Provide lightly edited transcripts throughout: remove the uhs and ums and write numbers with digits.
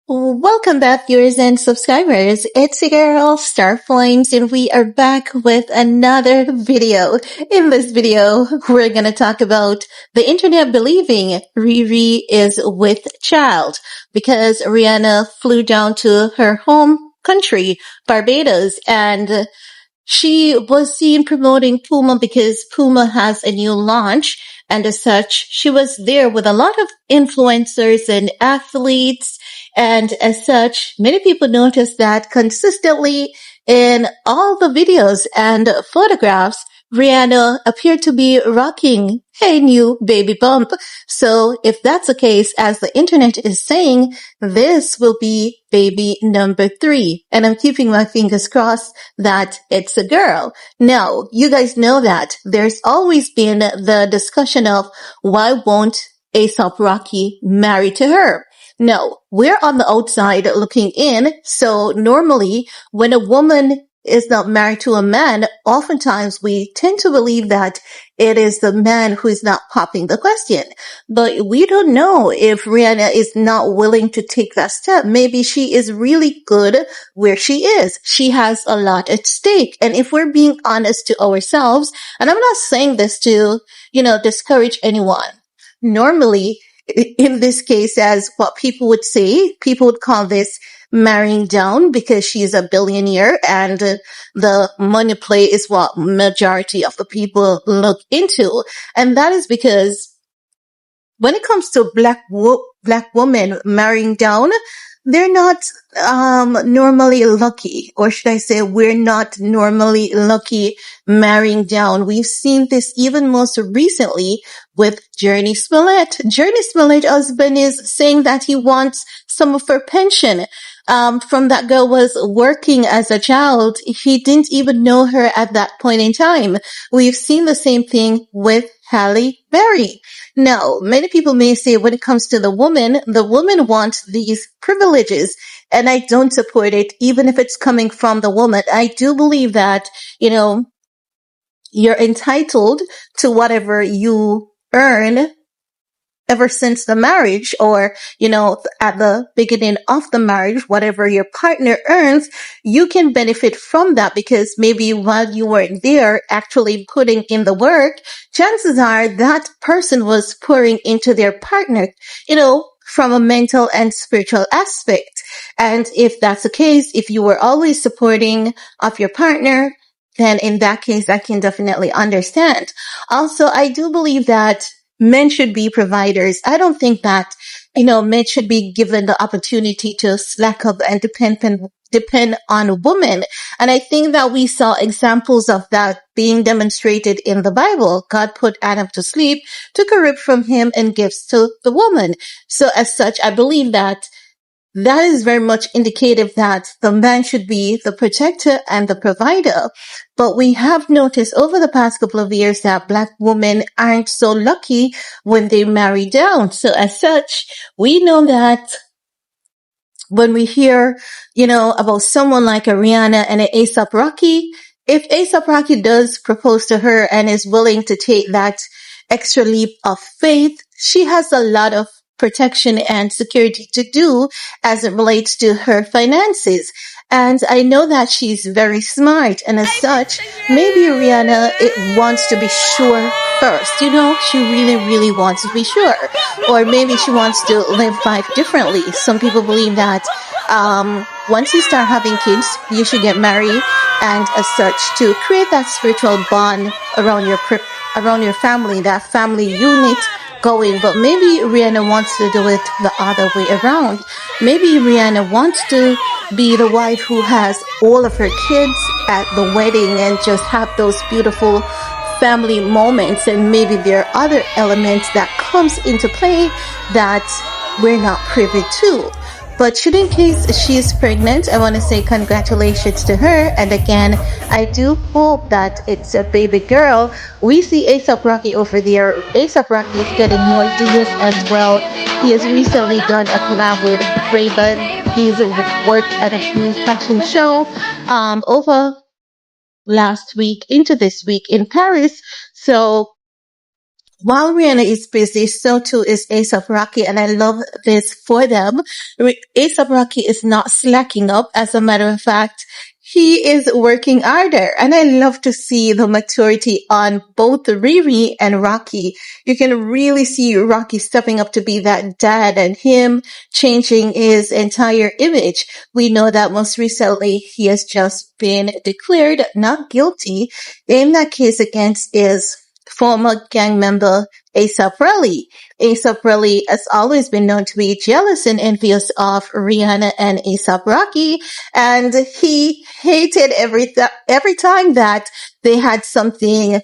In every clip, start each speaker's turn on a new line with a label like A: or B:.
A: Welcome back, viewers and subscribers. It's your girl, Star Flames, and we are back with another video. In this video, we're gonna talk about the internet believing Riri is with child because Rihanna flew down to her home country, Barbados, and she was seen promoting Puma because Puma has a new launch. And as such, she was there with a lot of influencers and athletes. And as such, many people noticed that consistently in all the videos and photographs, Rihanna appeared to be rocking a new baby bump. So if that's the case, as the internet is saying, this will be baby number 3. And I'm keeping my fingers crossed that it's a girl. Now, you guys know that there's always been the discussion of why won't A$AP Rocky marry to her? No, we're on the outside looking in. So normally when a woman is not married to a man, oftentimes we tend to believe that it is the man who is not popping the question. But we don't know if Rihanna is not willing to take that step. Maybe she is really good where she is. She has a lot at stake. And if we're being honest to ourselves, and I'm not saying this to, discourage anyone. Normally, in this case, as what people would say, people would call this marrying down because she's a billionaire and the money play is what majority of the people look into. And that is because when it comes to black women marrying down, they're not normally lucky, or should I say, we're not normally lucky marrying down. We've seen this even most recently with Journey Smollett. Journey Smollett's husband is saying that he wants some of her pension. From that girl was working as a child. He didn't even know her at that point in time. We've seen the same thing with Halle Berry. Now, many people may say when it comes to the woman wants these privileges, and I don't support it, even if it's coming from the woman. I do believe that, you're entitled to whatever you earn ever since the marriage, or, at the beginning of the marriage, whatever your partner earns, you can benefit from that because maybe while you weren't there actually putting in the work, chances are that person was pouring into their partner, from a mental and spiritual aspect. And if that's the case, if you were always supporting of your partner, then in that case, I can definitely understand. Also, I do believe that men should be providers. I don't think that, men should be given the opportunity to slack up and depend on women. And I think that we saw examples of that being demonstrated in the Bible. God put Adam to sleep, took a rib from him and gives to the woman. So as such, I believe that that is very much indicative that the man should be the protector and the provider. But we have noticed over the past couple of years that black women aren't so lucky when they marry down. So as such, we know that when we hear, about someone like a Rihanna and an A$AP Rocky, if A$AP Rocky does propose to her and is willing to take that extra leap of faith, she has a lot of protection and security to do as it relates to her finances. And I know that she's very smart, and as such, maybe Rihanna wants to be sure first. She really, really wants to be sure. Or maybe she wants to live life differently. Some people believe that once you start having kids, you should get married, and as such, to create that spiritual bond around your family, that family unit going. But maybe Rihanna wants to do it the other way around. Maybe Rihanna wants to be the wife who has all of her kids at the wedding and just have those beautiful family moments. And maybe there are other elements that comes into play that we're not privy to. But should in case she is pregnant, I want to say congratulations to her. And again, I do hope that it's a baby girl. We see A$AP Rocky over there. A$AP Rocky is getting more serious as well. He has recently done a collab with Ray-Ban. He's worked at a new fashion show over last week into this week in Paris. So While Rihanna is busy, so too is ASAP Rocky, and I love this for them. ASAP Rocky is not slacking up. As a matter of fact, he is working harder, and I love to see the maturity on both Riri and Rocky. You can really see Rocky stepping up to be that dad, and him changing his entire image. We know that most recently he has just been declared not guilty in that case against his former gang member ASAP Rocky. ASAP Rocky has always been known to be jealous and envious of Rihanna and ASAP Rocky, and he hated every time that they had something,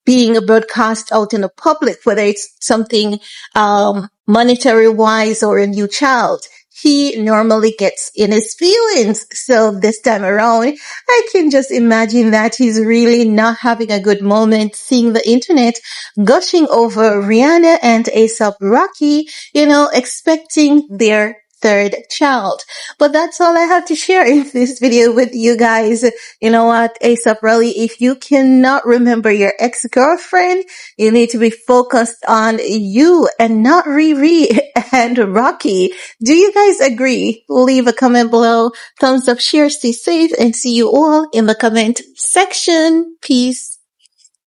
A: being broadcast out in the public, whether it's something monetary wise or a new child. He normally gets in his feelings. So this time around, I can just imagine that he's really not having a good moment seeing the internet gushing over Rihanna and ASAP Rocky, expecting their third child. But that's all I have to share in this video with you guys. You know what, ASAP Rocky, if you cannot remember your ex-girlfriend, you need to be focused on you and not Riri and Rocky. Do you guys agree? Leave a comment below. Thumbs up, share, stay safe, and see you all in the comment section. Peace.